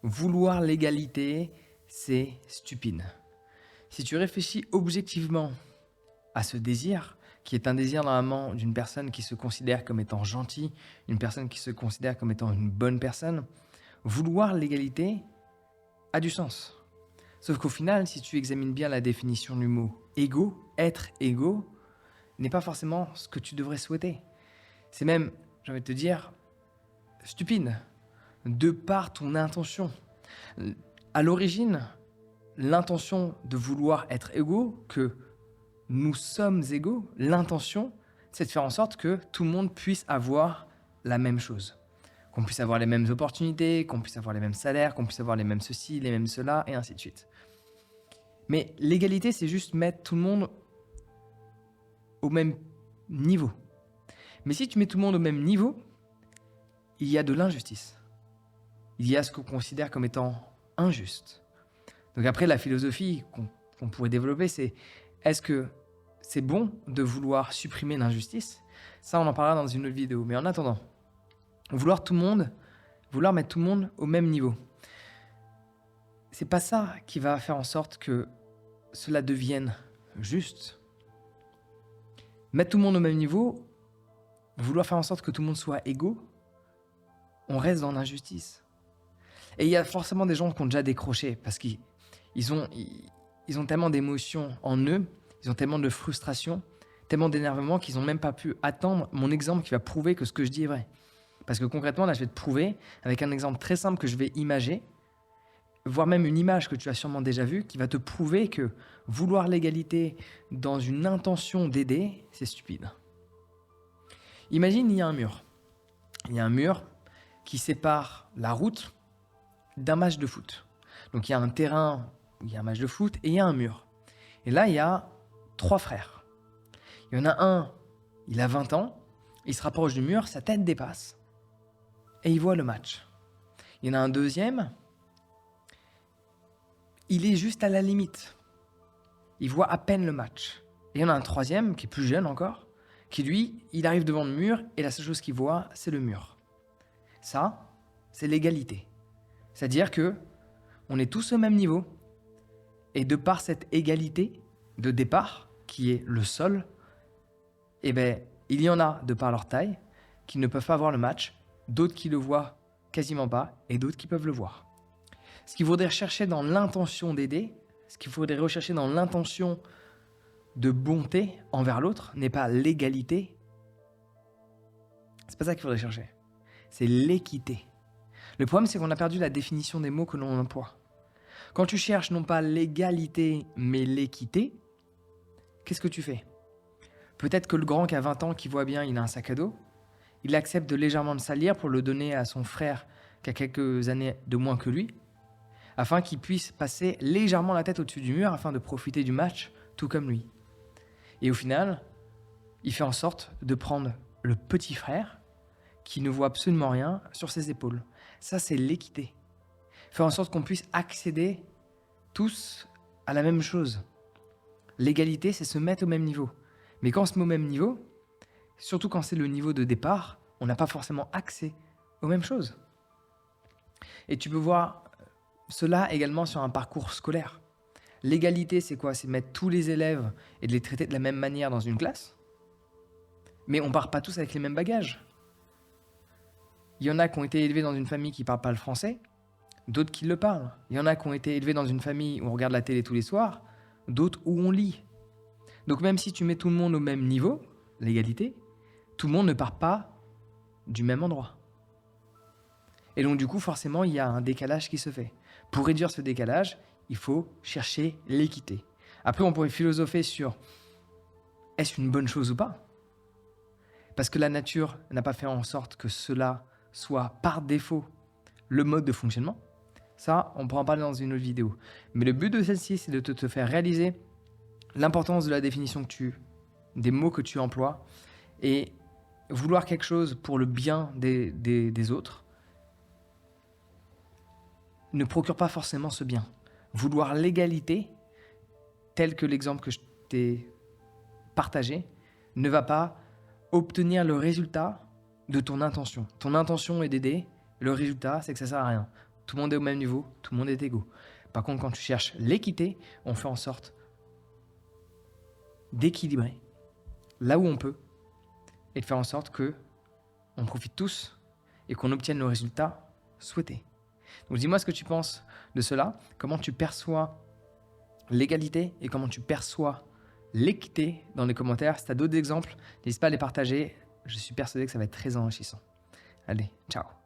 Vouloir l'égalité, c'est stupide. Si tu réfléchis objectivement à ce désir, qui est un désir normalement d'une personne qui se considère comme étant gentille, une personne qui se considère comme étant une bonne personne, vouloir l'égalité a du sens. Sauf qu'au final, si tu examines bien la définition du mot égaux, être égaux, n'est pas forcément ce que tu devrais souhaiter. C'est même, j'ai envie de te dire, stupide, de par ton intention. À l'origine, l'intention de vouloir être égaux, que nous sommes égaux, l'intention, c'est de faire en sorte que tout le monde puisse avoir la même chose. Qu'on puisse avoir les mêmes opportunités, qu'on puisse avoir les mêmes salaires, qu'on puisse avoir les mêmes ceci, les mêmes cela, et ainsi de suite. Mais l'égalité, c'est juste mettre tout le monde au même niveau. Mais si tu mets tout le monde au même niveau, il y a de l'injustice. Il y a ce qu'on considère comme étant injuste. Donc après, la philosophie qu'on pourrait développer, c'est est-ce que c'est bon de vouloir supprimer l'injustice? Ça, on en parlera dans une autre vidéo. Mais en attendant, vouloir mettre tout le monde au même niveau, c'est pas ça qui va faire en sorte que cela devienne juste. Mettre tout le monde au même niveau, vouloir faire en sorte que tout le monde soit égaux, on reste dans l'injustice. Et il y a forcément des gens qui ont déjà décroché parce qu'ils ont tellement d'émotions en eux, ils ont tellement de frustration, tellement d'énervement qu'ils n'ont même pas pu attendre mon exemple qui va prouver que ce que je dis est vrai. Parce que concrètement, là, je vais te prouver avec un exemple très simple que je vais imager, voire même une image que tu as sûrement déjà vue, qui va te prouver que vouloir l'égalité dans une intention d'aider, c'est stupide. Imagine, il y a un mur. Il y a un mur qui sépare la route d'un match de foot. Donc il y a un terrain où il y a un match de foot et il y a un mur. Et là, il y a 3 frères. Il y en a un, il a 20 ans, il se rapproche du mur, sa tête dépasse et il voit le match. Il y en a un deuxième, il est juste à la limite. Il voit à peine le match. Et il y en a un troisième, qui est plus jeune encore, qui lui, il arrive devant le mur et la seule chose qu'il voit, c'est le mur. Ça, c'est l'égalité. C'est-à-dire que on est tous au même niveau et de par cette égalité de départ, qui est le sol, eh ben, il y en a, de par leur taille, qui ne peuvent pas voir le match, d'autres qui le voient quasiment pas et d'autres qui peuvent le voir. Ce qu'il faudrait rechercher dans l'intention d'aider, ce qu'il faudrait rechercher dans l'intention de bonté envers l'autre n'est pas l'égalité. C'est pas ça qu'il faudrait chercher. C'est l'équité. Le problème, c'est qu'on a perdu la définition des mots que l'on emploie. Quand tu cherches non pas l'égalité, mais l'équité, qu'est-ce que tu fais? Peut-être que le grand qui a 20 ans, qui voit bien, il a un sac à dos, il accepte de légèrement le salir pour le donner à son frère qui a quelques années de moins que lui, afin qu'il puisse passer légèrement la tête au-dessus du mur afin de profiter du match, tout comme lui. Et au final, il fait en sorte de prendre le petit frère qui ne voit absolument rien sur ses épaules. Ça, c'est l'équité. Faire en sorte qu'on puisse accéder tous à la même chose. L'égalité, c'est se mettre au même niveau. Mais quand on se met au même niveau, surtout quand c'est le niveau de départ, on n'a pas forcément accès aux mêmes choses. Et tu peux voir cela également sur un parcours scolaire. L'égalité, c'est quoi? C'est mettre tous les élèves et de les traiter de la même manière dans une classe. Mais on part pas tous avec les mêmes bagages. Il y en a qui ont été élevés dans une famille qui ne parle pas le français, d'autres qui le parlent. Il y en a qui ont été élevés dans une famille où on regarde la télé tous les soirs, d'autres où on lit. Donc même si tu mets tout le monde au même niveau, l'égalité, tout le monde ne part pas du même endroit. Et donc du coup, forcément, il y a un décalage qui se fait. Pour réduire ce décalage, il faut chercher l'équité. Après, on pourrait philosopher sur est-ce une bonne chose ou pas? Parce que la nature n'a pas fait en sorte que cela soit par défaut le mode de fonctionnement. Ça, on pourra en parler dans une autre vidéo. Mais le but de celle-ci, c'est de te faire réaliser l'importance de la définition des mots que tu emploies et vouloir quelque chose pour le bien des autres ne procure pas forcément ce bien. Vouloir l'égalité, tel que l'exemple que je t'ai partagé, ne va pas obtenir le résultat de ton intention. Ton intention est d'aider, le résultat, c'est que ça sert à rien. Tout le monde est au même niveau, tout le monde est égaux. Par contre, quand tu cherches l'équité, on fait en sorte d'équilibrer là où on peut et de faire en sorte que on profite tous et qu'on obtienne le résultat souhaité. Donc dis-moi ce que tu penses de cela, comment tu perçois l'égalité et comment tu perçois l'équité dans les commentaires. Si tu as d'autres exemples, n'hésite pas à les partager. Je suis persuadé que ça va être très enrichissant. Allez, ciao.